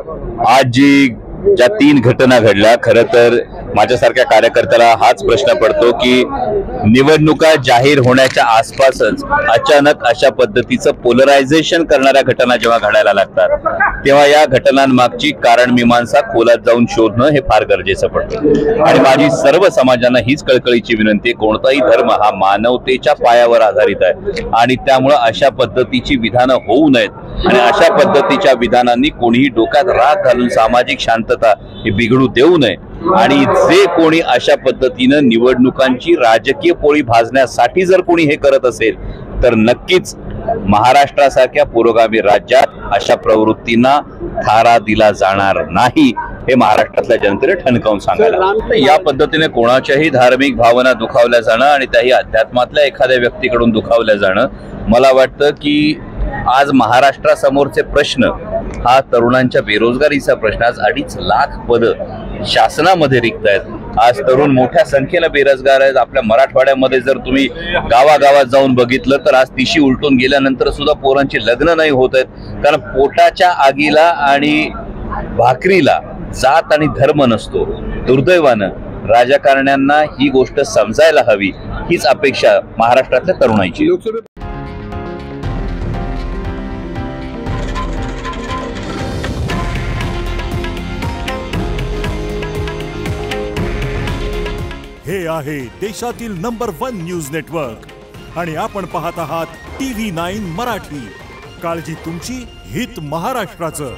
आज ज्या 3 घटना घडल्या, खरं तर माझ्यासारख्या कार्यकर्त्याला हाच प्रश्न पडतो की निवडणुका जाहीर होण्याच्या आसपासच अचानक अशा पद्धतीचं पोलरायझेशन करणाऱ्या घटना जेव्हा घडायला लागतात तेव्हा या घटनांमागची कारण मीमांसा खोलात जाऊन शोधणं हे फार गरजेचं पडतं। आणि माझी सर्व समाजांना हीच कळकळीची विनंती, कोणताही धर्म हा मानवतेच्या पायावर आधारित आहे आणि त्यामुळे अशा पद्धतीची विधानं होऊ नयेत आणि अशा पद्धतीच्या विधानांनी कोणीही डोक्यात राग घालून सामाजिक शांतता ही बिघडू देऊ नये। आणि जे कोणी अशा पद्धतीनं निवडणुकांची राजकीय पोळी भाजण्यासाठी जर कोणी हे करत असेल तर नक्कीच महाराष्ट्रासारख्या पुरोगामी राज्यात अशा प्रवृत्तींना थारा दिला जाणार नाही, हे महाराष्ट्रातल्या जनतेने ठणकावून सांगायला। या पद्धतीने कोणाच्याही धार्मिक भावना दुखावल्या जाणं आणि त्याही अध्यात्मातल्या एखाद्या व्यक्तीकडून दुखावल्या जाणं, मला वाटतं की आज महाराष्ट्रासमोरचे प्रश्न हा तरुणांच्या बेरोजगारीचा प्रश्न। आज 2.5 लाख पदं शासनामध्ये रिक्त आहेत। आज तरुण मोठ्या संख्येने बेरोजगार आहेत। आपल्या मराठवाड्यामध्ये जर तुम्ही गावागावात जाऊन बघितलं तर आज तिशी उलटून गेल्यानंतर सुद्धा पोरांची लग्न नाही होत आहेत, कारण पोटाच्या आगीला आणि भाकरीला जात आणि धर्म नसतो। दुर्दैवानं राजकारण्यांना ही गोष्ट समजायला हवी, हीच अपेक्षा महाराष्ट्रातल्या तरुणांची। हे आहे देशातील नंबर 1 न्यूज नेटवर्क आणि आपण पाहत आहात TV9 मराठी। काळजी तुमची, हित महाराष्ट्राचं।